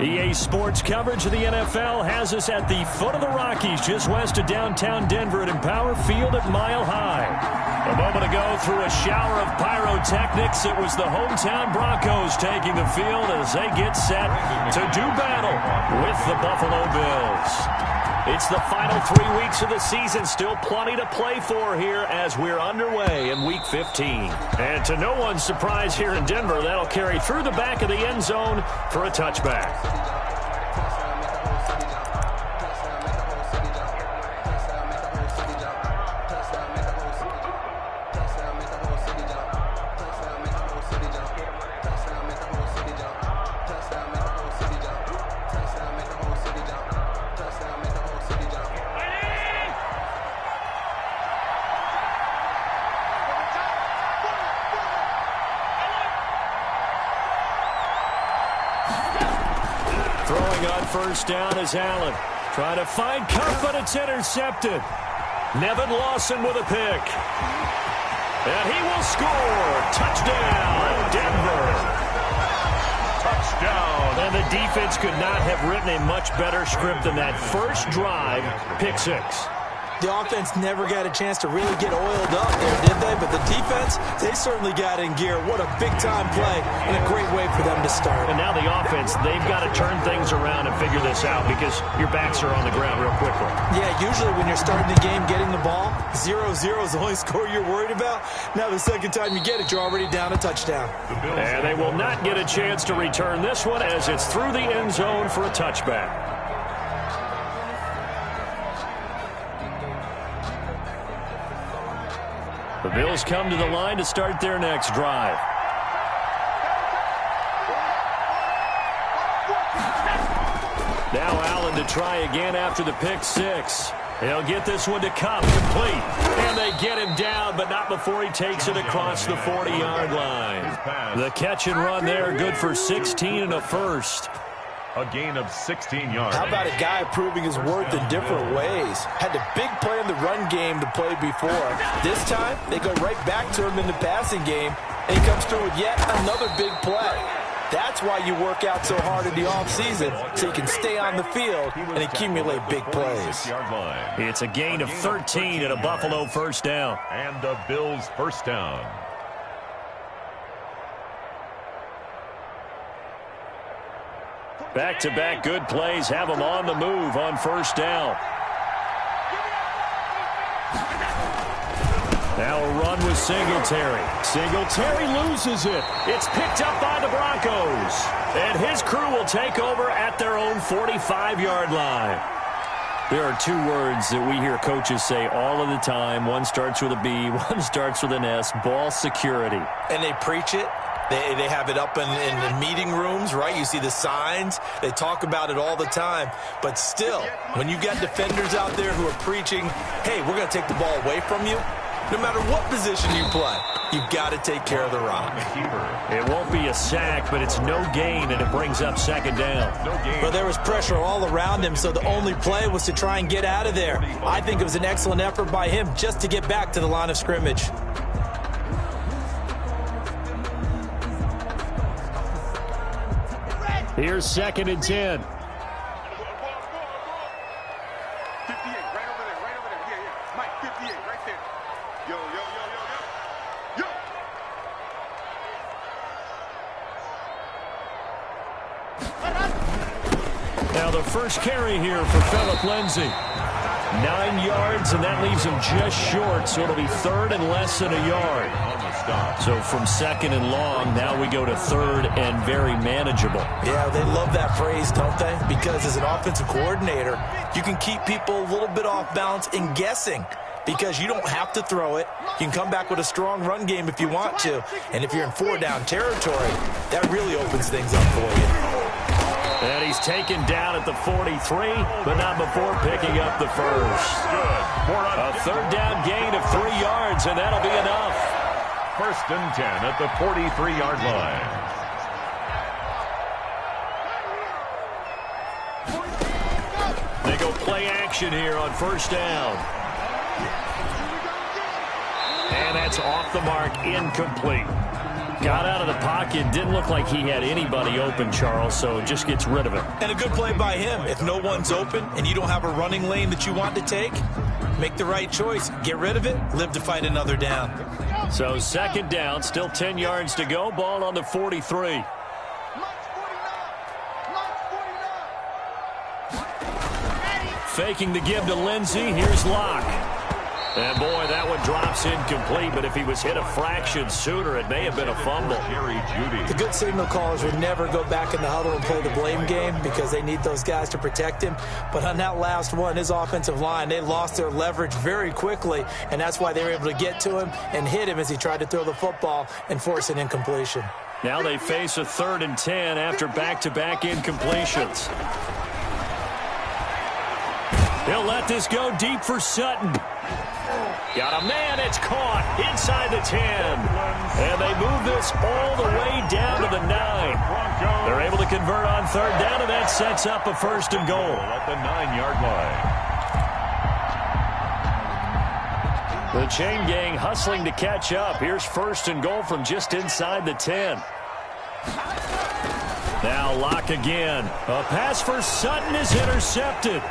EA Sports coverage of the NFL has us at the foot of the Rockies, just west of downtown Denver at Empower Field at Mile High. A moment ago, through a shower of pyrotechnics, it was the hometown Broncos taking the field as they get set to do battle with the Buffalo Bills. It's the final 3 weeks of the season. Still plenty to play for here as we're underway in Week 15. And to no one's surprise here in Denver, that'll carry through the back of the end zone for a touchback. Throwing on first down is Allen. Trying to find Cup, but it's intercepted. Nevin Lawson with a pick. And he will score. Touchdown, Denver. Touchdown. And the defense could not have written a much better script than that first drive, pick six. The offense never got a chance to really get oiled up there, did they? But the defense, they certainly got in gear. What a big-time play and a great way for them to start. And now the offense, they've got to turn things around and figure this out because your backs are on the ground real quickly. Yeah, usually when you're starting the game getting the ball, 0-0 is the only score you're worried about. Now the second time you get it, you're already down a touchdown. And they will not get a chance to return this one as it's through the end zone for a touchback. The Bills come to the line to start their next drive. Now Allen to try again after the pick six. He'll get this one to Cup, complete. And they get him down, but not before he takes it across the 40-yard line. The catch and run there, good for 16 and a first. A gain of 16 yards. How about a guy proving his worth in different ways? Had a big play in the run game to play before. This time, they go right back to him in the passing game, and he comes through with yet another big play. That's why you work out so hard in the offseason, so you can stay on the field and accumulate big plays. It's a gain of 13 and a Buffalo first down. And the Bills first down. Back-to-back good plays have them on the move on first down. Now a run with Singletary. Singletary loses it. It's picked up by the Broncos. And his crew will take over at their own 45-yard line. There are two words that we hear coaches say all of the time. One starts with a B, one starts with an S, ball security. And they preach it. They have it up in the meeting rooms, right? You see the signs. They talk about it all the time. But still, when you've got defenders out there who are preaching, hey, we're going to take the ball away from you, no matter what position you play, you've got to take care of the rock. It won't be a sack, but it's no gain, and it brings up second down. But there was pressure all around him, so the only play was to try and get out of there. I think it was an excellent effort by him just to get back to the line of scrimmage. Here's second and 10. 58, right over there, right over there. Yeah, yeah. Mike, 58, right there. Yo, yo, yo, yo, yo, yo. Now the first carry here for Phillip Lindsay. 9 yards, and that leaves him just short, so it'll be third and less than a yard. So from second and long, now we go to third and very manageable. Yeah, they love that phrase, don't they? Because as an offensive coordinator, you can keep people a little bit off balance and guessing because you don't have to throw it. You can come back with a strong run game if you want to. And if you're in four-down territory, that really opens things up for you. And he's taken down at the 43, but not before picking up the first. A third down gain of 3 yards, and that'll be enough. First and 10 at the 43-yard line. They go play action here on first down. And that's off the mark, incomplete. Got out of the pocket. Didn't look like he had anybody open, Charles, so just gets rid of it. And a good play by him. If no one's open and you don't have a running lane that you want to take, make the right choice. Get rid of it. Live to fight another down. So second down, still 10 yards to go. Ball on the 43. Faking the give to Lindsey. Here's Locke. And, boy, that one drops incomplete, but if he was hit a fraction sooner, it may have been a fumble. The good signal callers would never go back in the huddle and play the blame game because they need those guys to protect him. But on that last one, his offensive line, they lost their leverage very quickly, and that's why they were able to get to him and hit him as he tried to throw the football and force an incompletion. Now they face a 3rd and 10 after back-to-back incompletions. He'll let this go deep for Sutton. Got a man, it's caught inside the 10. And they move this all the way down to the 9. They're able to convert on 3rd down, and that sets up a 1st and goal. At the 9-yard line. The chain gang hustling to catch up. Here's 1st and goal from just inside the 10. Now Locke again. A pass for Sutton is intercepted.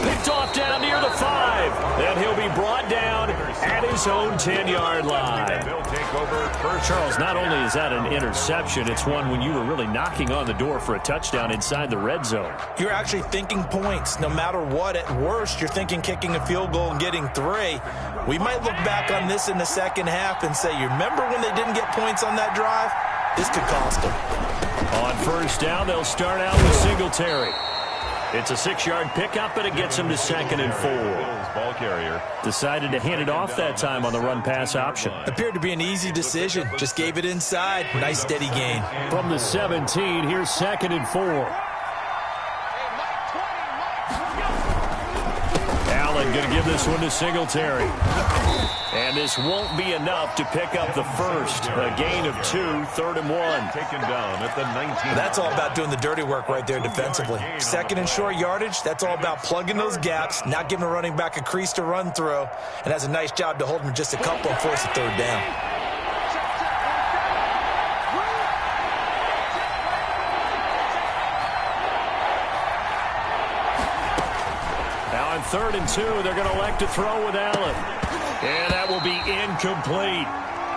Picked off down near the 5. And he'll be brought down at his own 10-yard line. Charles, not only is that an interception, it's one when you were really knocking on the door for a touchdown inside the red zone. You're actually thinking points. No matter what, at worst, you're thinking kicking a field goal and getting 3. We might look back on this in the second half and say, you remember when they didn't get points on that drive? This could cost them. On 1st down, they'll start out with Singletary. It's a 6-yard pickup, but it gets him to 2nd and 4. Ball carrier. Decided to hand it off that time on the run-pass option. Appeared to be an easy decision. Just gave it inside. Nice steady gain. From the 17, here's 2nd and 4. Allen going to give this one to Singletary. And this won't be enough to pick up the 1st. A gain of 2, 3rd and 1. Taken down at the 19. That's all about doing the dirty work right there defensively. 2nd and short yardage, that's all about plugging those gaps, not giving a running back a crease to run through, and has a nice job to hold him just a couple and force a 3rd down. Now on 3rd and 2, they're going to elect to throw with Allen. And that will be incomplete.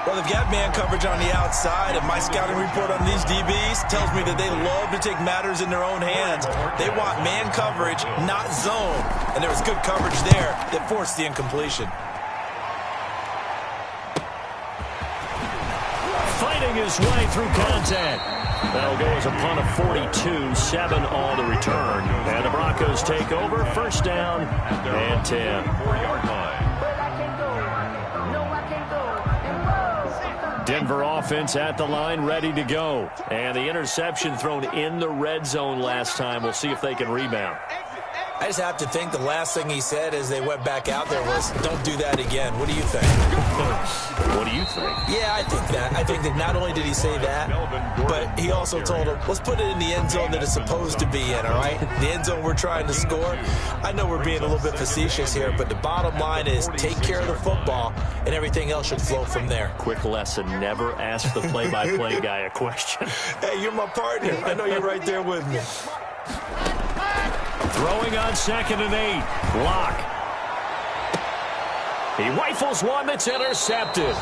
Well, they've got man coverage on the outside, and my scouting report on these DBs tells me that they love to take matters in their own hands. They want man coverage, not zone. And there was good coverage there that forced the incompletion. Fighting his way through contact. That'll go as a punt of 42, 7 on the return. And the Broncos take over, 1st down and 10. 4-yard line. Denver offense at the line, ready to go. And the interception thrown in the red zone last time. We'll see if they can rebound. I just have to think the last thing he said as they went back out there was, don't do that again. What do you think? What do you think? Yeah, I think that. I think that not only did he say that, but he also told him, let's put it in the end zone that it's supposed to be in, all right? The end zone we're trying to score. I know we're being a little bit facetious here, but the bottom line is take care of the football, and everything else should flow from there. Quick lesson, never ask the play-by-play guy a question. Hey, you're my partner. I know you're right there with me. Throwing on 2nd and 8. Locke. He rifles one that's intercepted.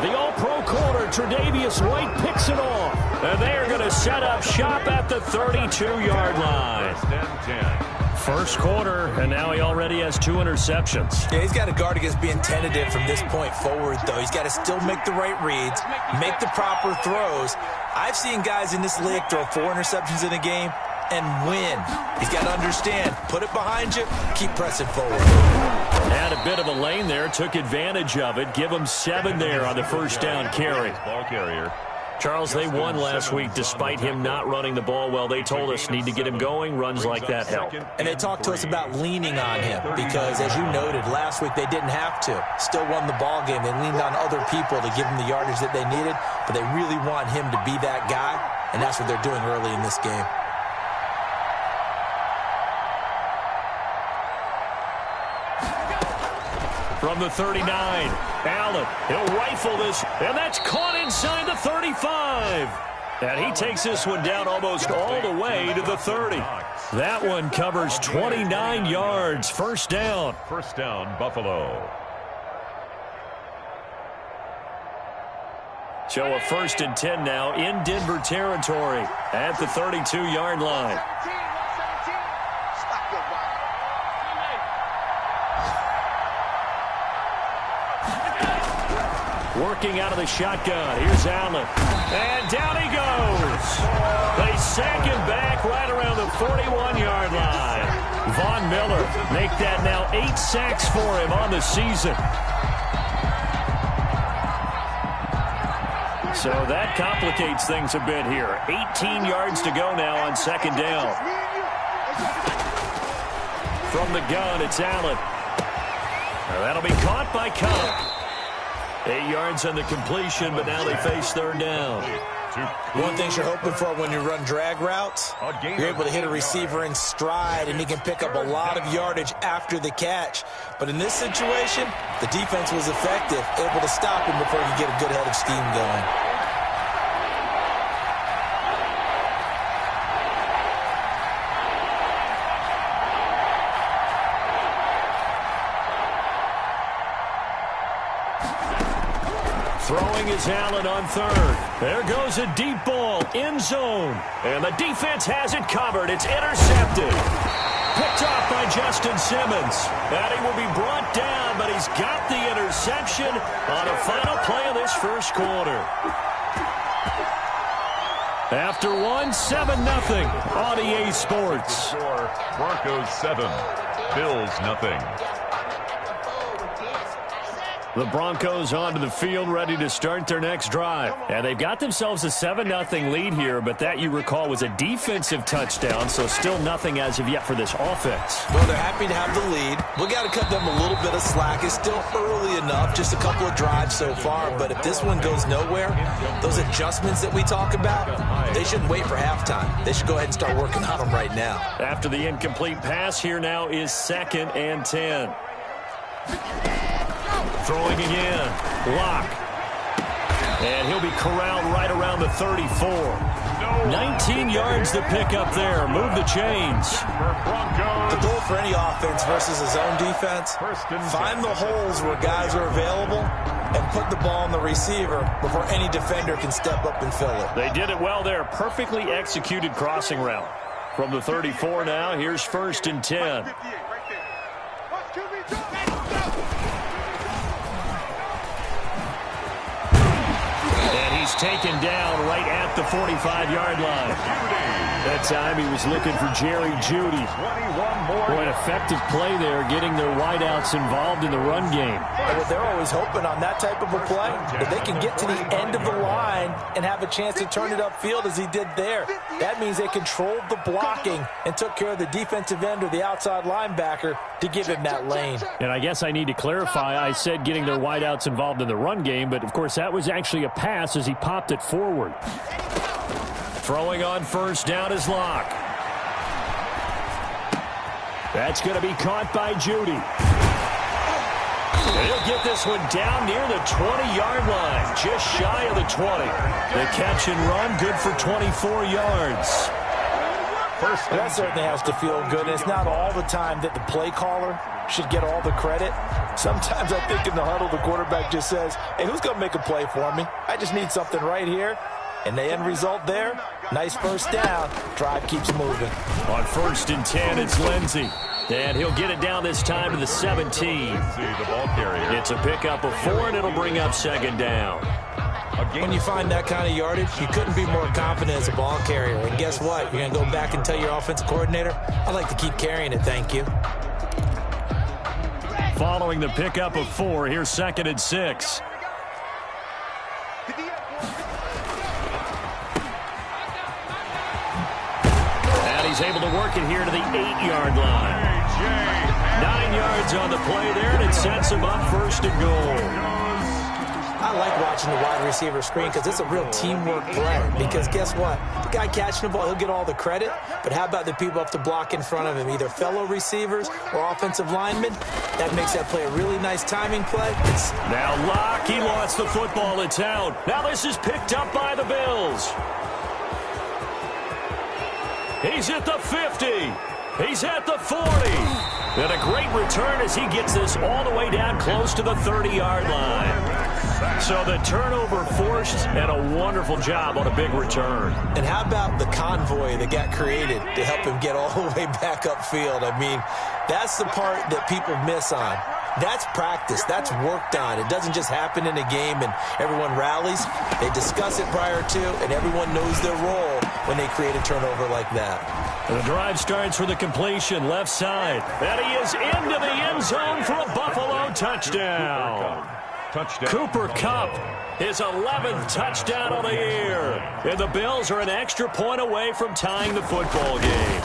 The all-pro corner, Tre'Davious White, picks it off. And they are going to set up shop at the 32-yard line. 1st quarter, and now he already has 2 interceptions. Yeah, he's got to guard against being tentative from this point forward, though. He's got to still make the right reads, make the proper throws. I've seen guys in this league throw 4 interceptions in a game and win. He's got to understand, put it behind you, keep pressing forward. Had a bit of a lane there, took advantage of it. Give him 7 there on the 1st down carry. Ball carrier. Charles, they won last week despite him not running the ball well. They told us need to get him going. Runs like that help. And they talked to us about leaning on him because, as you noted, last week they didn't have to. Still won the ball game. They leaned on other people to give them the yardage that they needed, but they really want him to be that guy, and that's what they're doing early in this game. From the 39, Allen, he'll rifle this, and that's caught inside the 35. And he takes this one down almost all the way to the 30. That one covers 29 yards. First down. First down, Buffalo. So a 1st and 10 now in Denver territory at the 32-yard line. Working out of the shotgun. Here's Allen. And down he goes. They sack him back right around the 41-yard line. Von Miller make that now 8 sacks for him on the season. So that complicates things a bit here. 18 yards to go now on 2nd down. From the gun, it's Allen. Now that'll be caught by Cobb. 8 yards on the completion, but now they face 3rd down. One thing you're hoping for when you run drag routes, you're able to hit a receiver in stride, and he can pick up a lot of yardage after the catch. But in this situation, the defense was effective, able to stop him before he could get a good head of steam going. Throwing is Allen on 3rd. There goes a deep ball, end zone. And the defense has it covered. It's intercepted. Picked off by Justin Simmons. And he will be brought down, but he's got the interception on a final play of this 1st quarter. After 1, 7-0 on EA Sports. Broncos 7, Bills nothing. The Broncos onto the field, ready to start their next drive. And they've got themselves a 7-0 lead here, but that, you recall, was a defensive touchdown, so still nothing as of yet for this offense. Well, they're happy to have the lead. We got to cut them a little bit of slack. It's still early enough, just a couple of drives so far, but if this one goes nowhere, those adjustments that we talk about, they shouldn't wait for halftime. They should go ahead and start working on them right now. After the incomplete pass, here now is 2nd and 10. Throwing again. Lock. And he'll be corralled right around the 34. 19 yards to pick up there. Move the chains. The goal for any offense versus a zone defense, find the holes where guys are available and put the ball on the receiver before any defender can step up and fill it. They did it well there. Perfectly executed crossing route. From the 34 now, here's 1st and 10. Taken down right at the 45-yard line. That time he was looking for Jerry Jeudy. Boy, an effective play there, getting their wideouts involved in the run game. Well, they're always hoping on that type of a play that they can get to the end of the line and have a chance to turn it upfield as he did there. That means they controlled the blocking and took care of the defensive end or the outside linebacker to give him that lane. And I guess I need to clarify, I said getting their wideouts involved in the run game, but of course that was actually a pass as he popped it forward. Throwing on 1st down is Lock. That's going to be caught by Jeudy. He'll get this one down near the 20-yard line, just shy of the 20. The catch and run, good for 24 yards. That certainly has to feel good. And it's not all the time that the play caller should get all the credit. Sometimes I think in the huddle, the quarterback just says, hey, who's going to make a play for me? I just need something right here. And the end result there, nice 1st down. Drive keeps moving. On 1st and 10, it's Lindsey. And he'll get it down this time to the 17. The ball carrier. It's a pickup of 4, and it'll bring up 2nd down. When you find that kind of yardage, you couldn't be more confident as a ball carrier. And guess what? You're going to go back and tell your offensive coordinator, I'd like to keep carrying it, thank you. Following the pickup of 4, here's 2nd and 6. He's able to work it here to the 8-yard line. 9 yards on the play there, and it sets him up 1st and goal. I like watching the wide receiver screen because it's a real teamwork play. Because guess what? The guy catching the ball, he'll get all the credit. But how about the people up the block in front of him, either fellow receivers or offensive linemen? That makes that play a really nice timing play. Now Locke, he lost the football. It's out. Now this is picked up by the Bills. He's at the 50. He's at the 40. And a great return as he gets this all the way down close to the 30-yard line. So the turnover forced and a wonderful job on a big return. And how about the convoy that got created to help him get all the way back upfield? I mean, that's the part that people miss on. That's practice. That's worked on. It doesn't just happen in a game and everyone rallies. They discuss it prior to, and everyone knows their role when they create a turnover like that. The drive starts for the completion, left side. And he is into the end zone for a Buffalo touchdown. Cooper Kupp, his 11th touchdown of the year. And the Bills are an extra point away from tying the football game.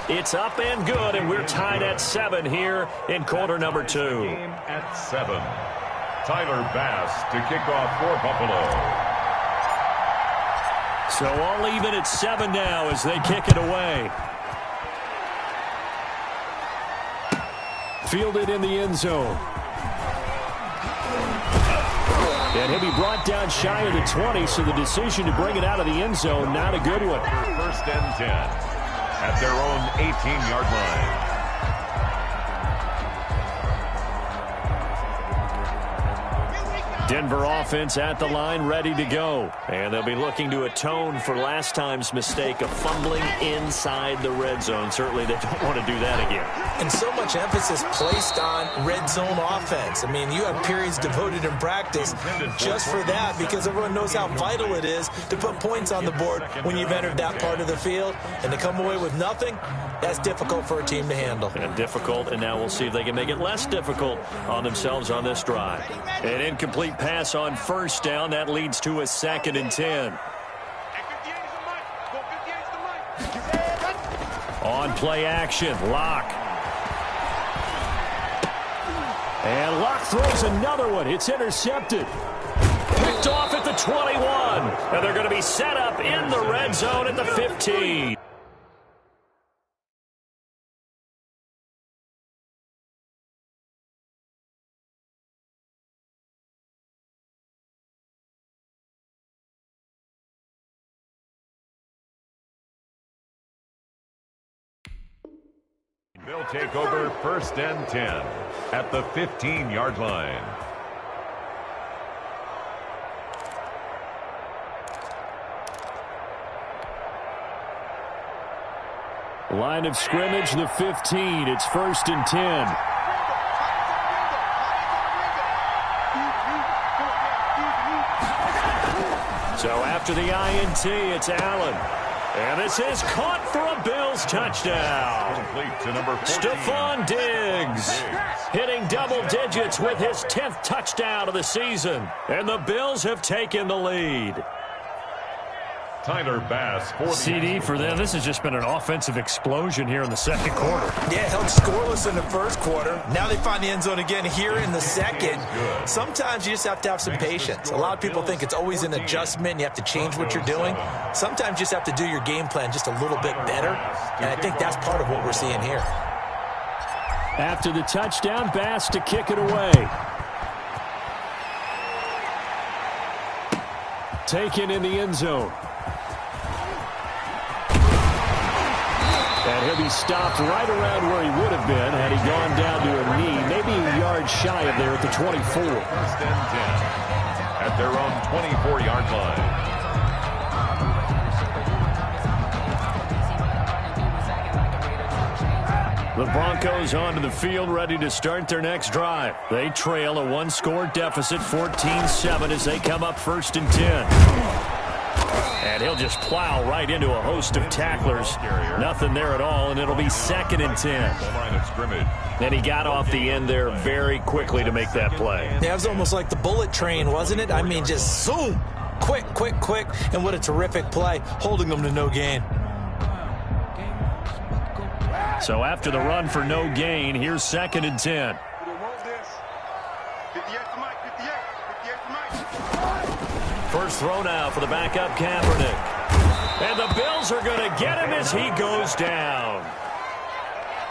It's up and good, and we're tied at 7 here in quarter number 2. Game at 7. Tyler Bass to kick off for Buffalo. So all even at 7 now as they kick it away. Fielded in the end zone. And he'll be brought down shy of the 20, so the decision to bring it out of the end zone, not a good one. First and 10 at their own 18-yard line. Denver offense at the line, ready to go. And they'll be looking to atone for last time's mistake of fumbling inside the red zone. Certainly they don't want to do that again. And so much emphasis placed on red zone offense. I mean, you have periods devoted in practice just for that because everyone knows how vital it is to put points on the board when you've entered that part of the field. And to come away with nothing, that's difficult for a team to handle. And difficult, and now we'll see if they can make it less difficult on themselves on this drive. An incomplete pass on first down. That leads to a 2nd and 10. On play action, Locke. And Locke throws another one. It's intercepted. Picked off at the 21. And they're going to be set up in the red zone at the 15. They'll take over first and 10 at the 15-yard line. Line of scrimmage, the 15. It's first and 10. So after the INT, it's Allen. And this is caught for a Bills touchdown. Complete to number 14. Stephon Diggs hitting double digits with his 10th touchdown of the season. And the Bills have taken the lead. Tyler Bass for the CD for them. This has just been an offensive explosion here in the second quarter. Yeah, held scoreless in the first quarter. Now they find the end zone again here in the second. Sometimes you just have to have some patience. A lot of people think it's always an adjustment. You have to change what you're doing. Sometimes you just have to do your game plan just a little bit better. And I think that's part of what we're seeing here. After the touchdown, Bass to kick it away. Taken in the end zone. And he'll be stopped right around where he would have been had he gone down to a knee, maybe a yard shy of there at the 24. First and 10 at their own 24-yard line. The Broncos onto the field, ready to start their next drive. They trail a one-score deficit, 14-7, as they come up first and 10. And he'll just plow right into a host of tacklers. Nothing there at all, and it'll be 2nd and 10. The line of scrimmage. And he got off the end there very quickly to make that play. Yeah, it was almost like the bullet train, wasn't it? I mean, just zoom. Quick, quick, quick. And what a terrific play, holding them to no gain. So after the run for no gain, here's 2nd and 10. Pitch thrown out for the backup Kaepernick. And the Bills are going to get him as he goes down.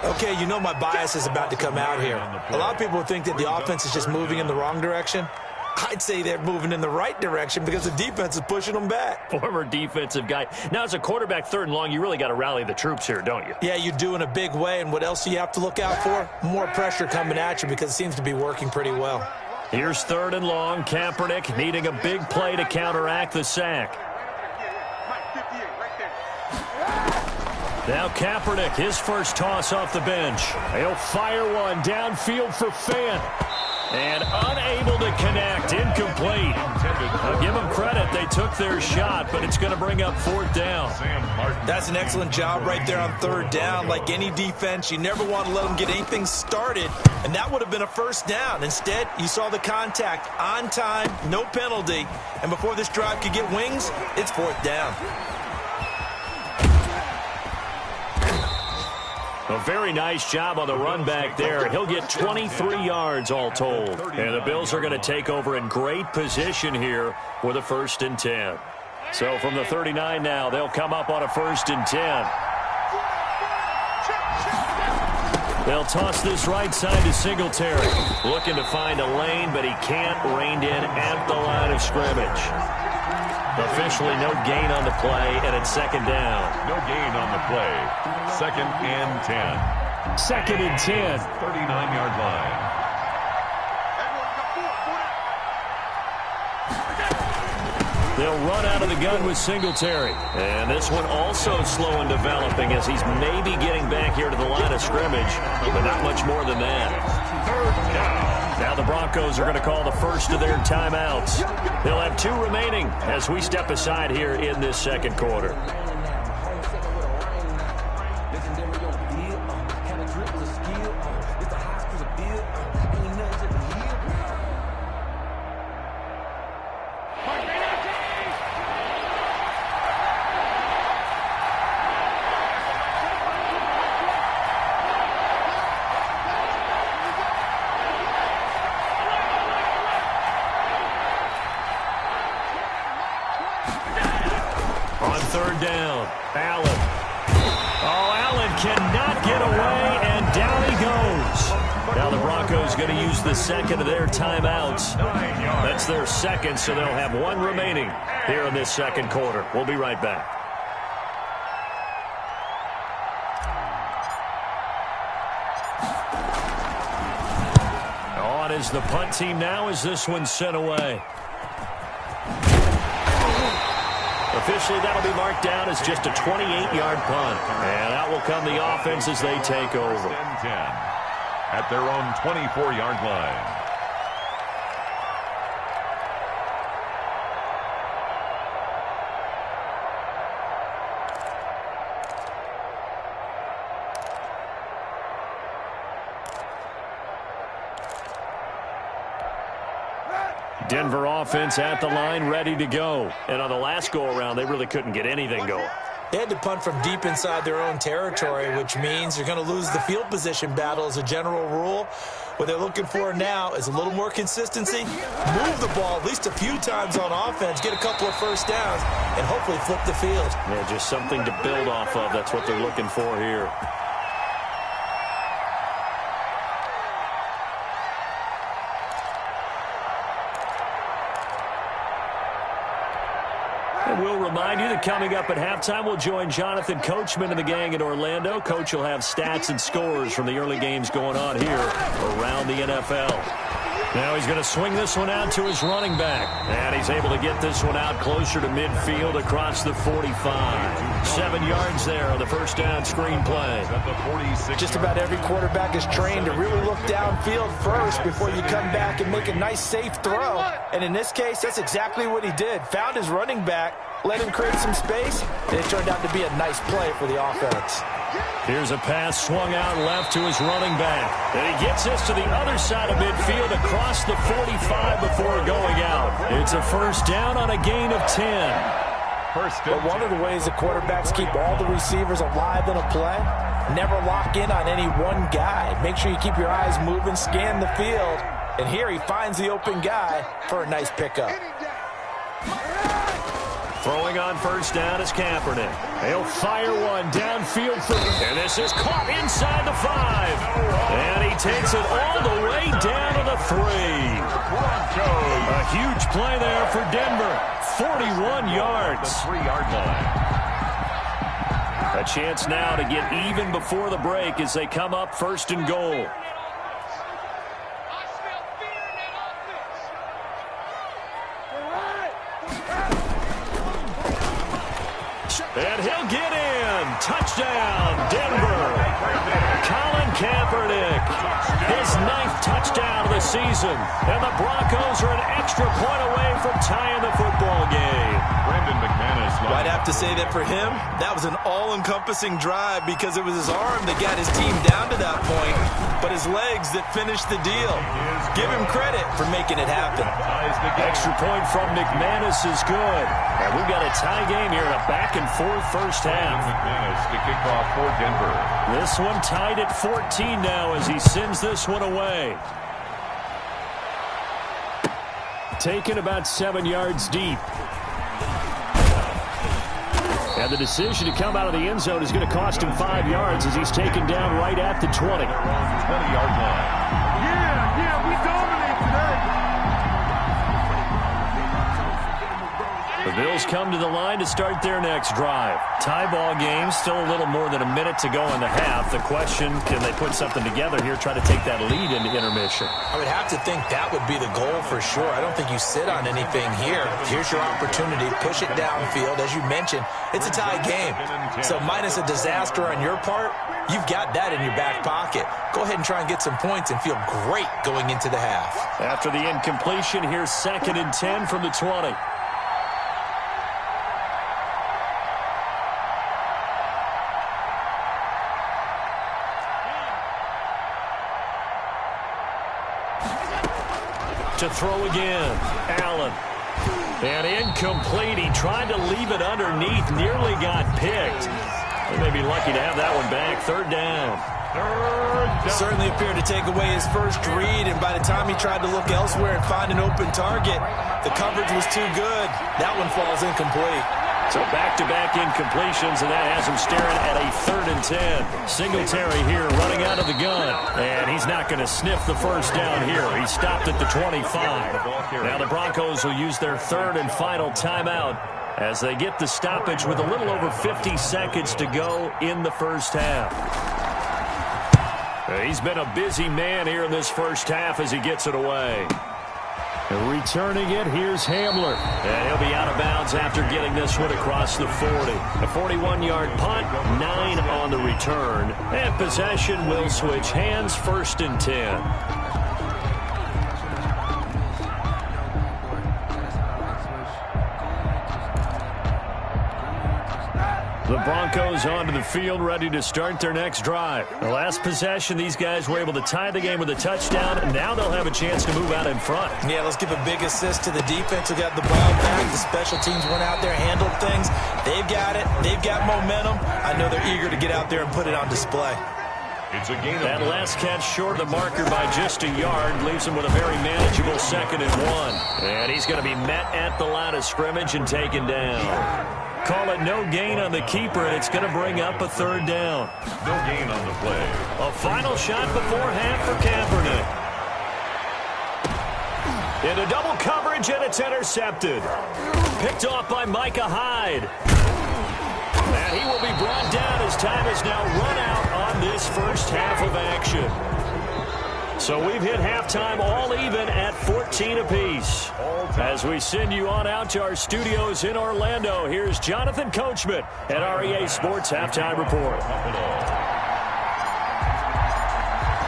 Okay, you know my bias is about to come out here. A lot of people think that the offense is just moving in the wrong direction. I'd say they're moving in the right direction because the defense is pushing them back. Former defensive guy. Now, as a quarterback, 3rd and long, you really got to rally the troops here, don't you? Yeah, you do in a big way. And what else do you have to look out for? More pressure coming at you because it seems to be working pretty well. Here's 3rd and long. Kaepernick needing a big play to counteract the sack. Now Kaepernick, his first toss off the bench. He'll fire one downfield for Fant. And unable to connect, incomplete. I'll give them credit, they took their shot, but it's going to bring up 4th down. That's an excellent job right there on 3rd down. Like any defense, you never want to let them get anything started, and that would have been a 1st down. Instead, you saw the contact on time, no penalty, and before this drive could get wings, it's 4th down. A very nice job on the run back there. He'll get 23 yards all told. And the Bills are going to take over in great position here with a 1st and 10. So from the 39 now, they'll come up on a 1st and 10. They'll toss this right side to Singletary. Looking to find a lane, but he can't. Reined in at the line of scrimmage. Officially no gain on the play, and it's 2nd down. No gain on the play. 2nd and 10. 2nd and 10. 39-yard line. They'll run out of the gun with Singletary. And this one also slow in developing as he's maybe getting back here to the line of scrimmage, but not much more than that. 3rd down. Now the Broncos are going to call the first of their timeouts. They'll have 2 remaining as we step aside here in this 2nd quarter. On 3rd down, Allen. Oh, Allen cannot get away, and down he goes. Now the Broncos going to use the 2nd of their timeouts. That's their 2nd, so they'll have 1 remaining here in this 2nd quarter. We'll be right back. On is the punt team now as this one's sent away. Officially, that'll be marked down as just a 28-yard punt. And out will come the offense as they take over. 10 at their own 24-yard line. Denver offense at the line, ready to go. And on the last go-around, they really couldn't get anything going. They had to punt from deep inside their own territory, which means you're going to lose the field position battle as a general rule. What they're looking for now is a little more consistency, move the ball at least a few times on offense, get a couple of 1st downs, and hopefully flip the field. Yeah, just something to build off of. That's what they're looking for here. And we'll remind you that coming up at halftime, we'll join Jonathan Coachman and the gang in Orlando. Coach will have stats and scores from the early games going on here around the NFL. Now he's going to swing this one out to his running back. And he's able to get this one out closer to midfield across the 45. 7 yards there on the 1st down screen play. Just about every quarterback is trained to really look downfield first before you come back and make a nice, safe throw. And in this case, that's exactly what he did. Found his running back, let him create some space, and it turned out to be a nice play for the offense. Here's a pass swung out left to his running back. And he gets this to the other side of midfield across the 45 before going out. It's a 1st down on a gain of 10. But one of the ways the quarterbacks keep all the receivers alive in a play, never lock in on any one guy. Make sure you keep your eyes moving, scan the field. And here he finds the open guy for a nice pickup. Throwing on first down is Kaepernick. He'll fire one downfield and this is caught inside the 5. And he takes it all the way down to the 3. A huge play there for Denver. 41 yards. The 3-yard line. A chance now to get even before the break as they come up first and goal. And he'll get in. Touchdown, Denver. Colin Kaepernick, his 9th touchdown of the season. And the Broncos are an extra point away from tying the football game. Brandon McManus. Well, I'd have to say that for him, that was an all-encompassing drive because it was his arm that got his team down to that point, but his legs that finished the deal. Give him credit for making it happen. Extra point from McManus is good. And we've got a tie game here in a back-and-forth first half. McManus to kick off for Denver. This one tied at 14 now as he sends this one away. Taken about 7 yards deep. And the decision to come out of the end zone is going to cost him 5 yards as he's taken down right at the 20. 20-yard line. Yeah, we dominate today. The Bills come to the line to start their next drive. Tie ball game, still a little more than a minute to go in the half. The question, can they put something together here, try to take that lead into intermission? I would have to think that would be the goal for sure. I don't think you sit on anything here. Here's your opportunity. Push it downfield. As you mentioned, it's a tie game. So minus a disaster on your part, you've got that in your back pocket. Go ahead and try and get some points and feel great going into the half. After the incompletion, here's 2nd and 10 from the 20. To throw again, Allen. And incomplete. He tried to leave it underneath, nearly got picked. They may be lucky to have that one back. 3rd down. Certainly appeared to take away his first read, and by the time he tried to look elsewhere and find an open target, the coverage was too good. That one falls incomplete. So back-to-back incompletions, and that has him staring at a 3rd and 10. Singletary here running out of the gun, and he's not going to sniff the first down here. He stopped at the 25. Now the Broncos will use their 3rd and final timeout as they get the stoppage with a little over 50 seconds to go in the first half. He's been a busy man here in this first half as he gets it away. Returning it, here's Hamler. And he'll be out of bounds after getting this one across the 40. A 41-yard punt, 9 on the return. And possession will switch hands, 1st and 10. The Broncos onto the field, ready to start their next drive. The last possession, these guys were able to tie the game with a touchdown, and now they'll have a chance to move out in front. Yeah, let's give a big assist to the defense who got the ball back. The special teams went out there, handled things. They've got it. They've got momentum. I know they're eager to get out there and put it on display. It's a gain of that last catch short of the marker by just a yard leaves him with a very manageable 2nd and 1. And he's going to be met at the line of scrimmage and taken down. Call it no gain on the keeper, and it's going to bring up a 3rd down. No gain on the play. A final shot before half for Kaepernick. Into double coverage, and it's intercepted. Picked off by Micah Hyde. And he will be brought down as time is now run out on this first half of action. So we've hit halftime all even at 14 apiece. As we send you on out to our studios in Orlando, here's Jonathan Coachman at REA Sports Halftime Report.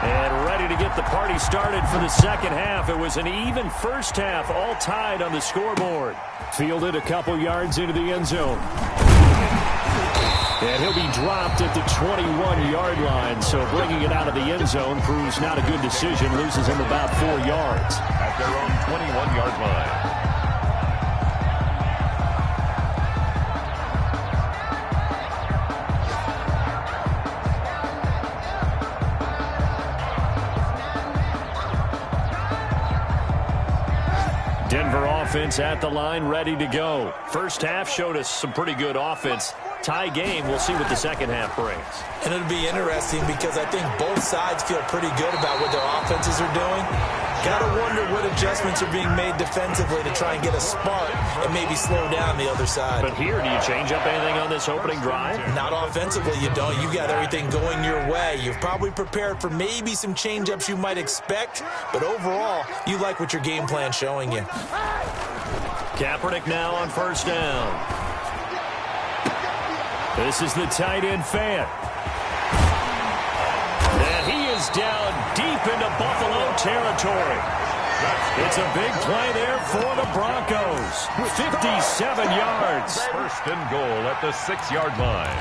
And ready to get the party started for the second half. It was an even first half, all tied on the scoreboard. Fielded a couple yards into the end zone. And he'll be dropped at the 21-yard line, so bringing it out of the end zone proves not a good decision. Loses him about 4 yards. At their own 21-yard line. Denver offense at the line, ready to go. First half showed us some pretty good offense. Tie game. We'll see what the second half brings. And it'll be interesting because I think both sides feel pretty good about what their offenses are doing. Got to wonder what adjustments are being made defensively to try and get a spark and maybe slow down the other side. But here, do you change up anything on this opening drive? Not offensively, you don't. You got everything going your way. You've probably prepared for maybe some change-ups you might expect, but overall, you like what your game plan's showing you. Kaepernick now on first down. This is the tight end Fant. And he is down deep into Buffalo territory. It's a big play there for the Broncos. 57 yards. First and goal at the 6-yard line.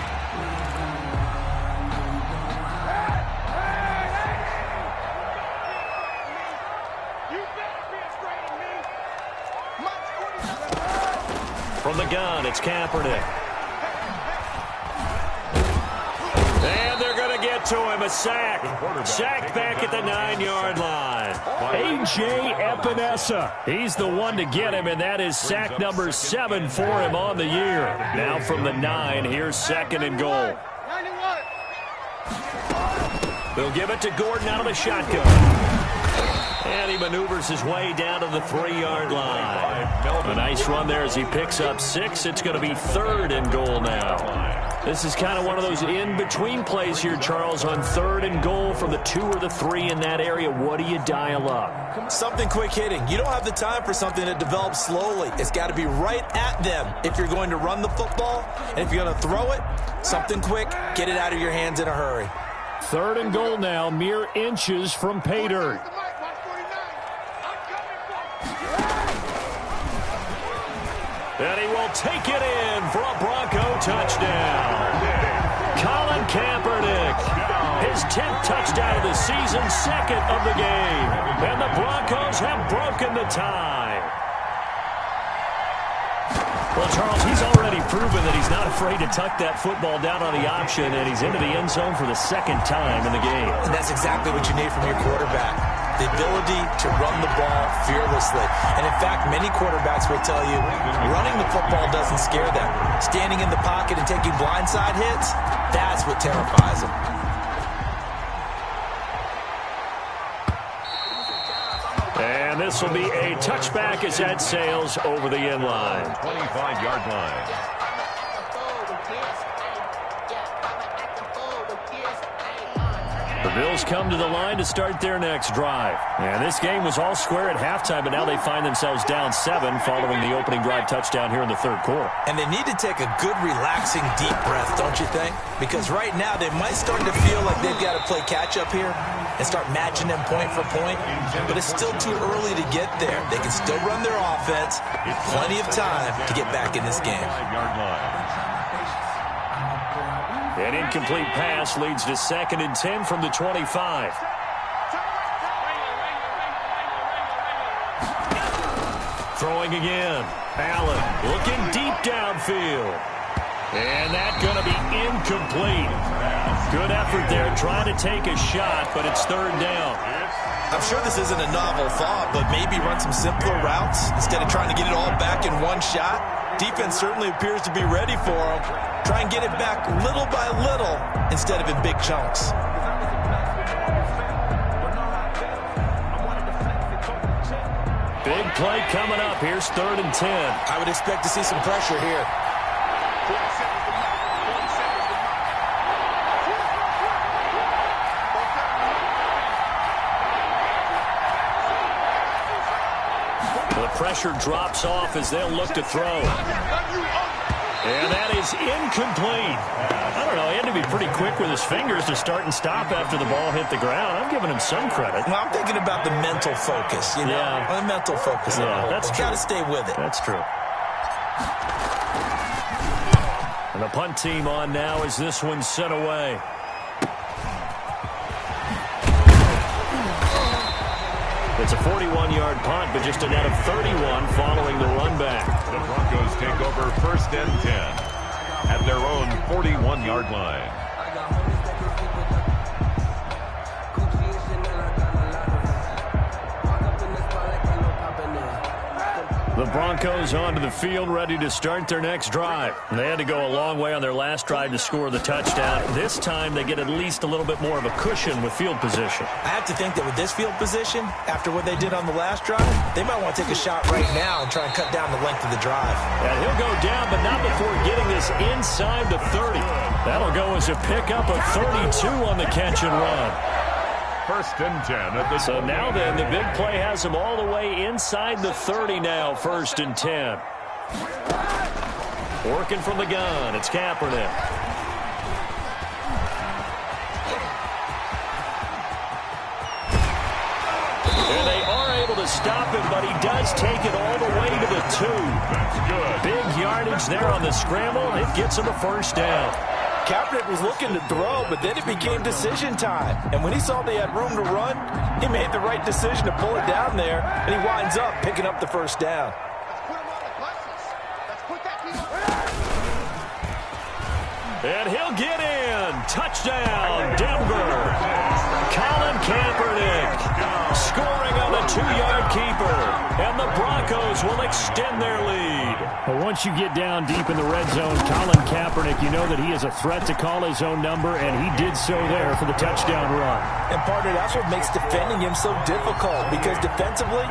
From the gun, it's Kaepernick. And they're going to get to him. A sack. Sacked back at the 9-yard line. A.J. Epinesa. He's the one to get him, and that is sack number 7 for him on the year. Now from the 9, here's second and goal. They'll give it to Gordon out of the shotgun. And he maneuvers his way down to the 3-yard line. A nice run there as he picks up 6. It's going to be third and goal now. This is kind of one of those in-between plays here, Charles, on third and goal from the 2 or the 3 in that area. What do you dial up? Something quick hitting. You don't have the time for something that develops slowly. It's got to be right at them if you're going to run the football. And if you're going to throw it, something quick, get it out of your hands in a hurry. Third and goal now, mere inches from pay dirt. And he will take it in for a Bronco touchdown. Colin Kaepernick, his 10th touchdown of the season, second of the game. And the Broncos have broken the tie. Well, Charles, he's already proven that he's not afraid to tuck that football down on the option, and he's into the end zone for the second time in the game. And that's exactly what you need from your quarterback. The ability to run the ball fearlessly. And in fact, many quarterbacks will tell you running the football doesn't scare them. Standing in the pocket and taking blindside hits, that's what terrifies them. And this will be a touchback as that sails over the end line. 25-yard line. The Bills come to the line to start their next drive. And this game was all square at halftime, but now they find themselves down 7 following the opening drive touchdown here in the third quarter. And they need to take a good, relaxing, deep breath, don't you think? Because right now they might start to feel like they've got to play catch-up here and start matching them point for point. But it's still too early to get there. They can still run their offense. Plenty of time to get back in this game. 5-yard line. An incomplete pass leads to second and 10 from the 25. Throwing again. Allen looking deep downfield. And that's going to be incomplete. Good effort there trying to take a shot, but it's third down. I'm sure this isn't a novel thought, but maybe run some simpler routes instead of trying to get it all back in one shot. Defense certainly appears to be ready for him. Try and get it back little by little instead of in big chunks. Big play coming up. Here's third and 10. I would expect to see some pressure here. The pressure drops off as they'll look to throw. And that is incomplete. I don't know, he had to be pretty quick with his fingers to start and stop after the ball hit the ground. I'm giving him some credit. Well, I'm thinking about the mental focus, you know? Yeah. The mental focus. Yeah, that's true. Got to stay with it. That's true. And the punt team on now as this one's sent away. It's a 41-yard punt, but just a net of 31 following the run back. The Broncos take over first and 10 at their own 41-yard line. The Broncos onto the field, ready to start their next drive. They had to go a long way on their last drive to score the touchdown. This time, they get at least a little bit more of a cushion with field position. I have to think that with this field position, after what they did on the last drive, they might want to take a shot right now and try and cut down the length of the drive. And he'll go down, but not before getting this inside the 30. That'll go as a pickup of 32 on the catch and run. First and 10 at the So now then, the big play has him all the way inside the 30 now, first and 10. Working from the gun, it's Kaepernick. And they are able to stop him, but he does take it all the way to the 2. That's good. Big yardage there on the scramble, and it gets him a first down. Kaepernick was looking to throw, but then it became decision time. And when he saw they had room to run, he made the right decision to pull it down there, and he winds up picking up the first down. And he'll get in. Touchdown, Denver. Colin Kaepernick scoring on the 2-yard keeper. And the Broncos will extend their lead. But once you get down deep in the red zone, Colin Kaepernick, you know that he is a threat to call his own number, and he did so there for the touchdown run. And partner, that's what makes defending him so difficult, because defensively,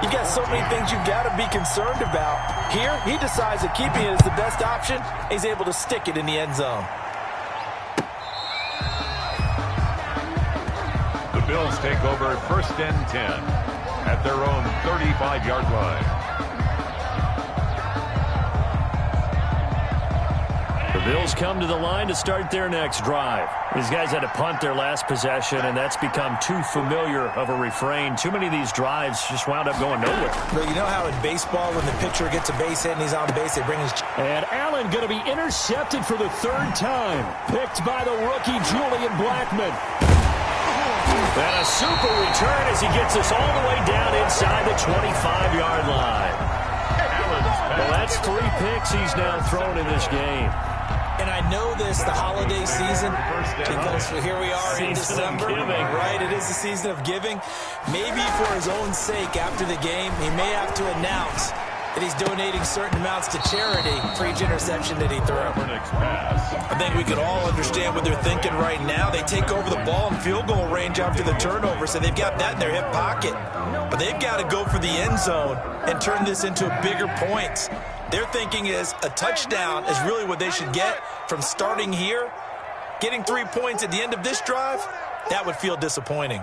you've got so many things you've got to be concerned about. Here, he decides that keeping it is the best option. He's able to stick it in the end zone. The Bills take over first and 10 at their own 35-yard line. The Bills come to the line to start their next drive. These guys had to punt their last possession, and that's become too familiar of a refrain. Too many of these drives just wound up going nowhere. But you know how in baseball, when the pitcher gets a base hit and he's on base, they bring his... And Allen going to be intercepted for the 3rd time. Picked by the rookie Julian Blackmon. And a super return as he gets us all the way down inside the 25-yard line. Well, that's 3 picks he's now thrown in this game. And I know this, the holiday season, because here we are in December, right? It is the season of giving. Maybe for his own sake, after the game, he may have to announce that he's donating certain amounts to charity for each interception that he threw. I think we could all understand what they're thinking right now. They take over the ball in field goal range after the turnover, so they've got that in their hip pocket. But they've got to go for the end zone and turn this into bigger points. Their thinking is a touchdown is really what they should get from starting here. Getting 3 points at the end of this drive, that would feel disappointing.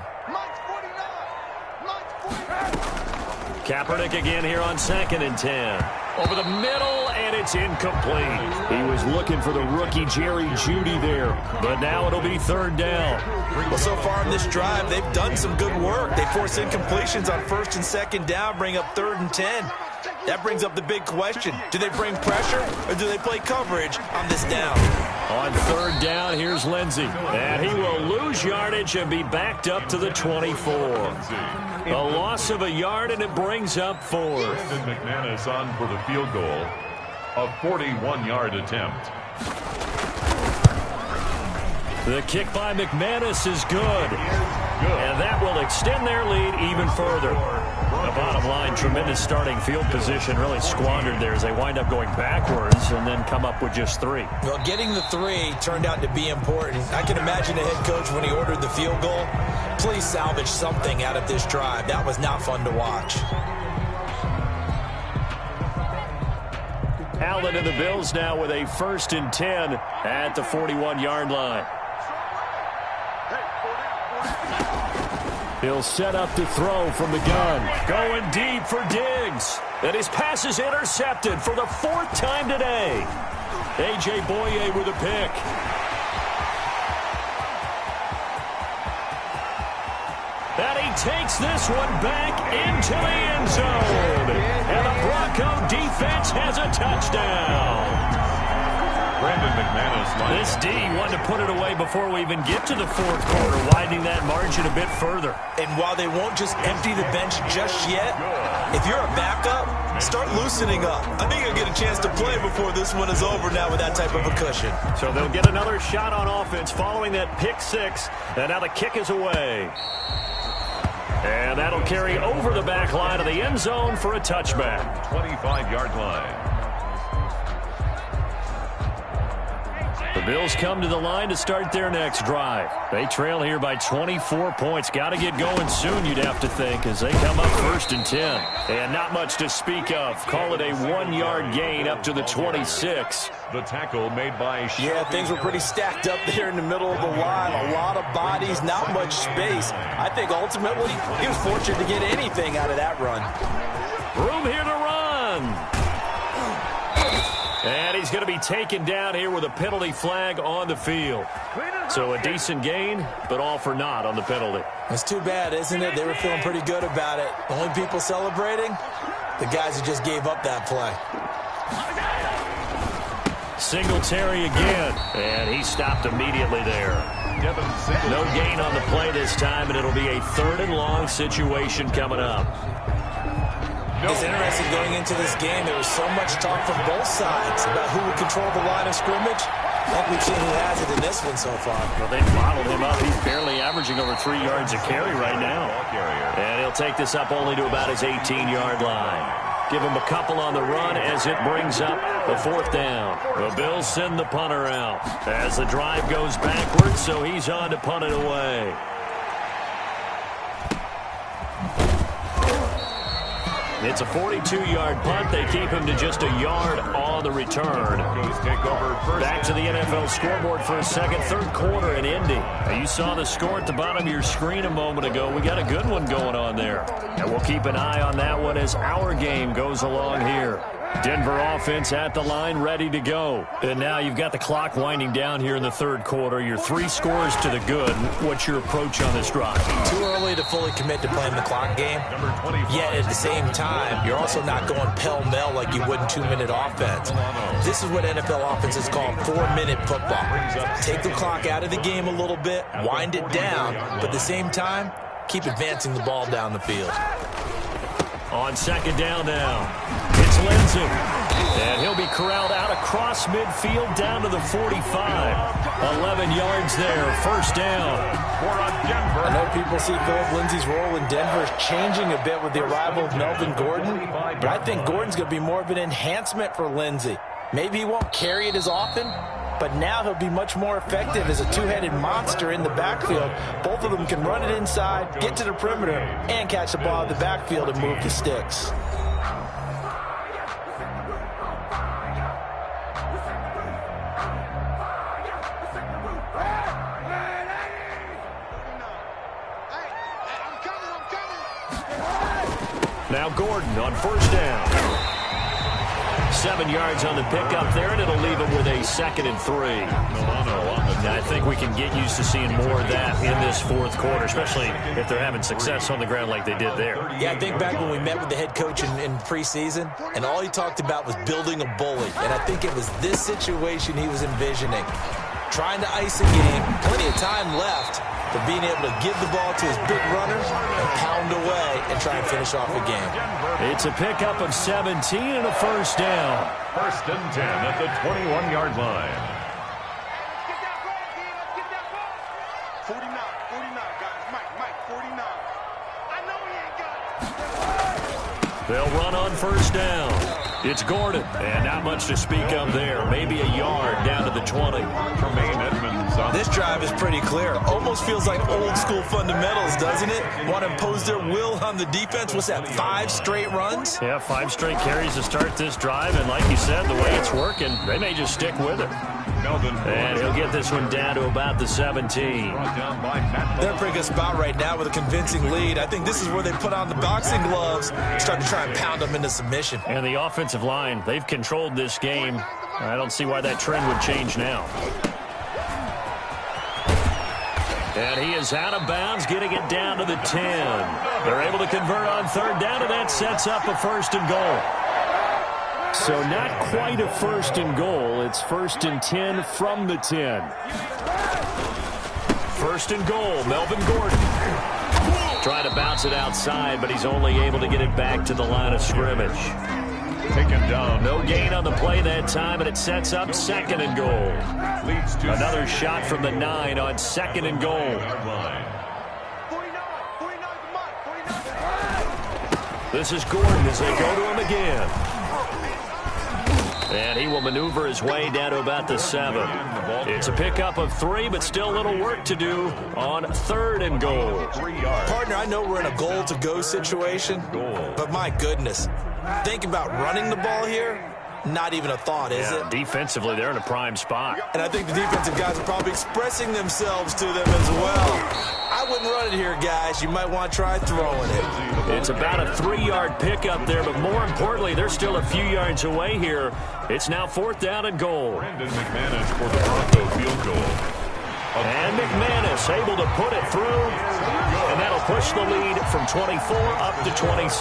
Kaepernick again here on 2nd and 10. Over the middle, and it's incomplete. He was looking for the rookie Jerry Jeudy there, but now it'll be 3rd down. Well, so far on this drive, they've done some good work. They force incompletions on 1st and 2nd down, bring up 3rd and 10. That brings up the big question. Do they bring pressure, or do they play coverage on this down? On 3rd down, here's Lindsey. And he will lose yardage and be backed up to the 24. A loss of a yard, and it brings up 4th. Brandon McManus on for the field goal. A 41-yard attempt. The kick by McManus is good. And that will extend their lead even further. The bottom line, tremendous starting field position, really squandered there as they wind up going backwards and then come up with just 3. Well, getting the 3 turned out to be important. I can imagine the head coach when he ordered the field goal. Please salvage something out of this drive. That was not fun to watch. Allen and the Bills now with a 1st and 10 at the 41-yard line. He'll set up to throw from the gun. Going deep for Diggs. And his pass is intercepted for the 4th time today. A.J. Boye with a pick. And he takes this one back into the end zone. And the Bronco defense has a touchdown. Brandon McManus. This D wanted to put it away before we even get to the 4th quarter, widening that margin a bit further. And while they won't just empty the bench just yet, if you're a backup, start loosening up. I think you'll get a chance to play before this one is over now with that type of a cushion. So they'll get another shot on offense following that pick 6, and now the kick is away. And that'll carry over the back line of the end zone for a touchback. 25-yard line. The Bills come to the line to start their next drive. They trail here by 24 points. Got to get going soon, you'd have to think, as they come up 1st and 10. And not much to speak of. Call it a 1-yard gain up to the 26. The tackle made by Yeah, things were pretty stacked up there in the middle of the line. A lot of bodies, not much space. I think ultimately he was fortunate to get anything out of that run. Room here to run. And he's going to be taken down here with a penalty flag on the field. So a decent gain, but all for naught on the penalty. It's too bad, isn't it? They were feeling pretty good about it. The only people celebrating, the guys who just gave up that play. Singletary again, and he stopped immediately there. No gain on the play this time, and it'll be a 3rd and long situation coming up. It's interesting going into this game. There was so much talk from both sides about who would control the line of scrimmage. I think we've seen who has it in this one so far. Well, they've bottled him up. He's barely averaging over 3 yards a carry right now. And he'll take this up only to about his 18-yard line. Give him a couple on the run as it brings up the 4th down. The Bills send the punter out as the drive goes backwards, so he's on to punt it away. It's a 42-yard punt. They keep him to just a yard on the return. Back to the NFL scoreboard for a second, 3rd quarter in Indy. Now, you saw the score at the bottom of your screen a moment ago. We got a good one going on there. And we'll keep an eye on that one as our game goes along here. Denver offense at the line, ready to go. And now you've got the clock winding down here in the 3rd quarter. Your 3 scores to the good. What's your approach on this drive? Too early to fully commit to playing the clock game. Yet at the same time, you're also not going pell-mell like you would in 2-minute offense. This is what NFL offenses call 4-minute football. Take the clock out of the game a little bit, wind it down, but at the same time, keep advancing the ball down the field. On 2nd down now. It's Lindsey. And he'll be corralled out across midfield down to the 45. 11 yards there. 1st down. I know people see Philip Lindsey's role in Denver changing a bit with the arrival of Melvin Gordon, but I think Gordon's going to be more of an enhancement for Lindsey. Maybe he won't carry it as often, but now he'll be much more effective as a 2-headed monster in the backfield. Both of them can run it inside, get to the perimeter, and catch the ball in the backfield and move the sticks. Now Gordon on 1st down. 7 yards on the pickup there, and it'll leave him with a 2nd and 3. Now, I think we can get used to seeing more of that in this 4th quarter, especially if they're having success on the ground like they did there. Yeah, I think back when we met with the head coach in preseason, and all he talked about was building a bully. And I think it was this situation he was envisioning. Trying to ice a game, plenty of time left, but being able to give the ball to his big runners and pound away and try and finish off a game. It's a pickup of 17 and a 1st down. 1st and 10 at the 21-yard line. 49, guys. Mike, 49. I know he ain't got it. They'll run on 1st down. It's Gordon, and not much to speak of there. Maybe a yard down to the 20. This drive is pretty clear. Almost feels like old school fundamentals, doesn't it? Want to impose their will on the defense. What's that, 5 straight runs? Yeah, 5 straight carries to start this drive, and like you said, the way it's working, they may just stick with it. And he'll get this one down to about the 17. They're in a pretty good spot right now with a convincing lead. I think this is where they put on the boxing gloves, start to try and pound them into submission. And the offensive line, they've controlled this game. I don't see why that trend would change now. And he is out of bounds, getting it down to the 10. They're able to convert on 3rd down, and that sets up a 1st and goal. So not quite a 1st and goal. It's 1st and 10 from the 10. 1st and goal, Melvin Gordon. Trying to bounce it outside, but he's only able to get it back to the line of scrimmage. Taken down. No gain on the play that time, and it sets up 2nd and goal. Another shot from the 9 on 2nd and goal. 49 to Mike. This is Gordon as they go to him again. And he will maneuver his way down to about the 7. It's a pickup of 3, but still a little work to do on 3rd and goal. Partner, I know we're in a goal-to-go situation, but my goodness, think about running the ball here. Not even a thought, is it? Defensively, they're in a prime spot. And I think the defensive guys are probably expressing themselves to them as well. I wouldn't run it here, guys. You might want to try throwing it. It's about a 3-yard pickup there, but more importantly, they're still a few yards away here. It's now 4th down and goal. Brandon McManus for the Bronco field goal. And McManus able to put it through, and that'll push the lead from 24 up to 27.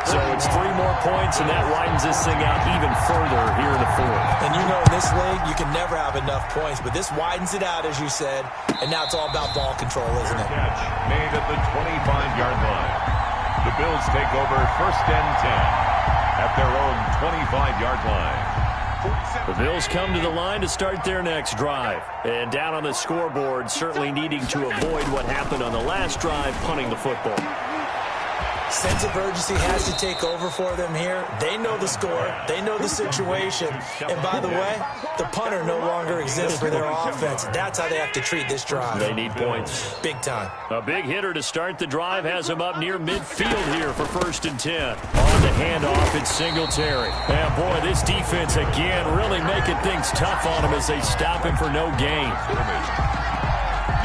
So it's 3 more points, and that widens this thing out even further here in the 4th. And you know in this league, you can never have enough points, but this widens it out, as you said, and now it's all about ball control, isn't it? Catch made at the 25-yard line. The Bills take over 1st and 10 at their own 25-yard line. The Bills come to the line to start their next drive. And down on the scoreboard, certainly needing to avoid what happened on the last drive, punting the football. Sense of urgency has to take over for them here. They know the score. They know the situation. And by the way, the punter no longer exists for their offense. That's how they have to treat this drive. They need points. Big time. A big hitter to start the drive has him up near midfield here for 1st and 10. On the handoff, it's Singletary. And boy, this defense again really making things tough on him as they stop him for no gain.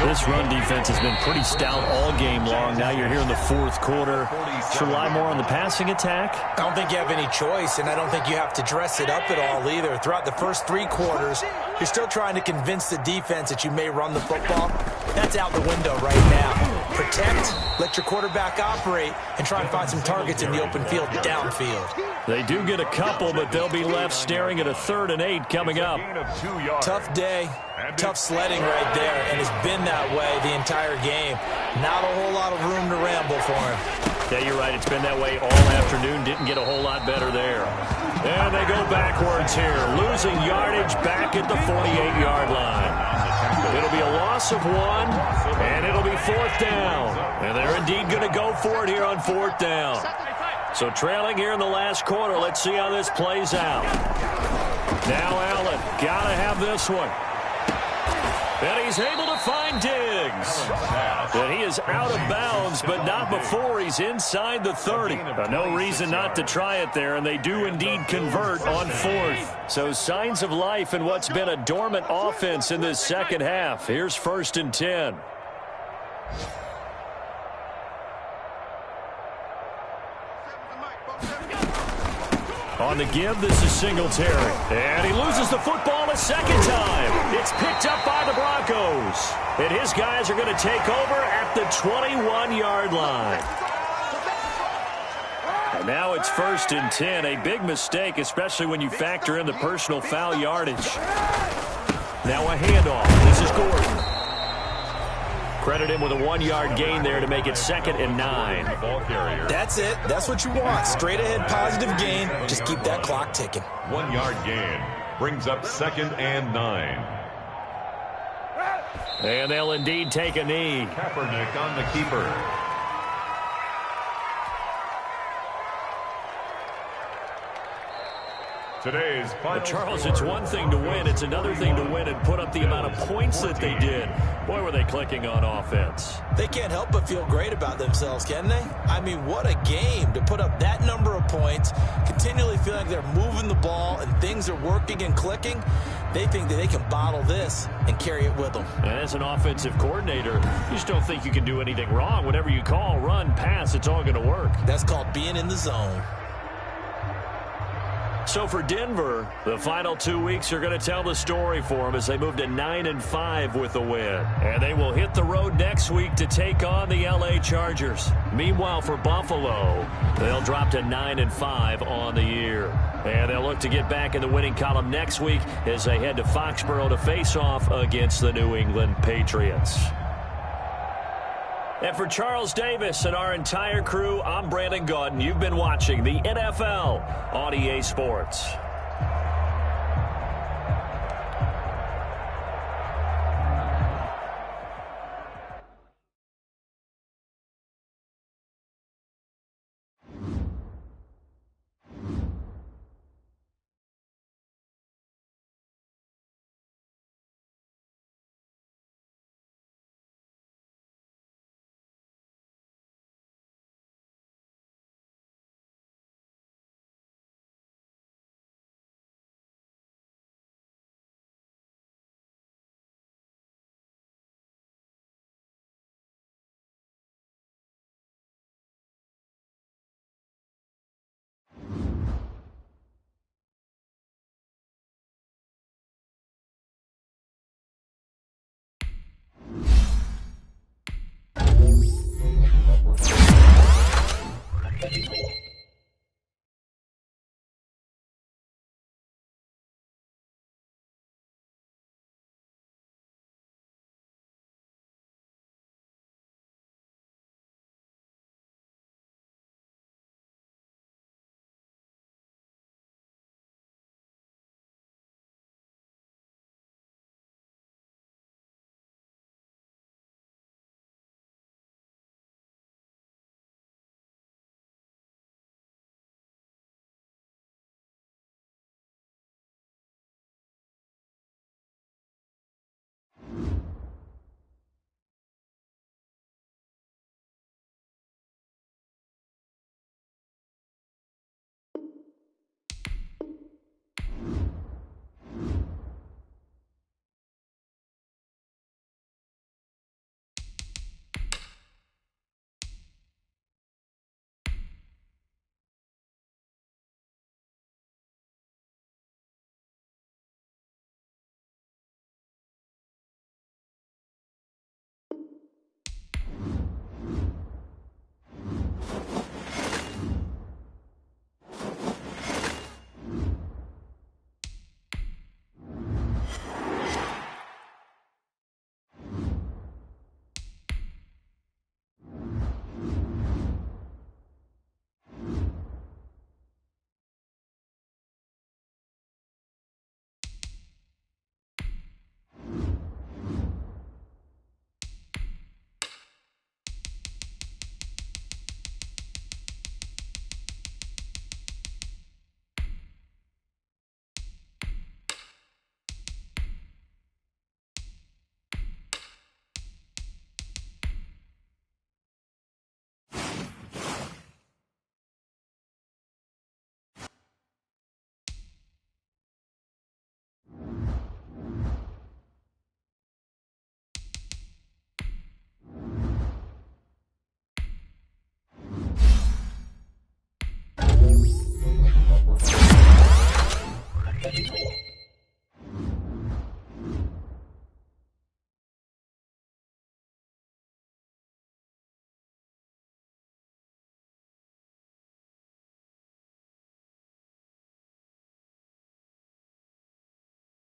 This run defense has been pretty stout all game long. Now you're here in the 4th quarter. Should rely more on the passing attack? I don't think you have any choice, and I don't think you have to dress it up at all either. Throughout the first 3 quarters, you're still trying to convince the defense that you may run the football. That's out the window right now. Protect, let your quarterback operate, and try and find some targets in the open field downfield. They do get a couple, but they'll be left staring at a 3rd and 8 coming up. Tough day, tough sledding right there, and it's been that way the entire game. Not a whole lot of room to ramble for him. Yeah, you're right. It's been that way all afternoon. Didn't get a whole lot better there. And they go backwards here, losing yardage back at the 48-yard line. It'll be a loss of 1, and it'll be 4th down. And they're indeed going to go for it here on 4th down. So trailing here in the last quarter. Let's see how this plays out. Now Allen, got to have this one. And he's able to find Diggs. And he is out of bounds, but not before he's inside the 30. No reason not to try it there, and they do indeed convert on 4th. So signs of life in what's been a dormant offense in this second half. Here's 1st and 10. On the give, this is Singletary. And he loses the football a second time. It's picked up by the Broncos. And his guys are going to take over at the 21-yard line. And now it's 1st and 10. A big mistake, especially when you factor in the personal foul yardage. Now a handoff. This is Gordon. Credit him with a 1-yard gain there to make it 2nd and 9. That's it. That's what you want. Straight ahead positive gain. Just keep that clock ticking. 1-yard gain brings up 2nd and 9. And they'll indeed take a knee. Kaepernick on the keeper. Today's final Charles, it's one thing to win. It's another thing to win and put up the amount of points that they did. Boy, were they clicking on offense. They can't help but feel great about themselves, can they? I mean, what a game to put up that number of points, continually feeling like they're moving the ball and things are working and clicking. They think that they can bottle this and carry it with them. And as an offensive coordinator, you just don't think you can do anything wrong. Whatever you call, run, pass, it's all going to work. That's called being in the zone. So for Denver, the final 2 weeks are going to tell the story for them as they move to 9-5 with a win. And they will hit the road next week to take on the LA Chargers. Meanwhile, for Buffalo, they'll drop to 9-5 on the year. And they'll look to get back in the winning column next week as they head to Foxborough to face off against the New England Patriots. And for Charles Davis and our entire crew, I'm Brandon Gaudin. You've been watching the NFL on EA Sports.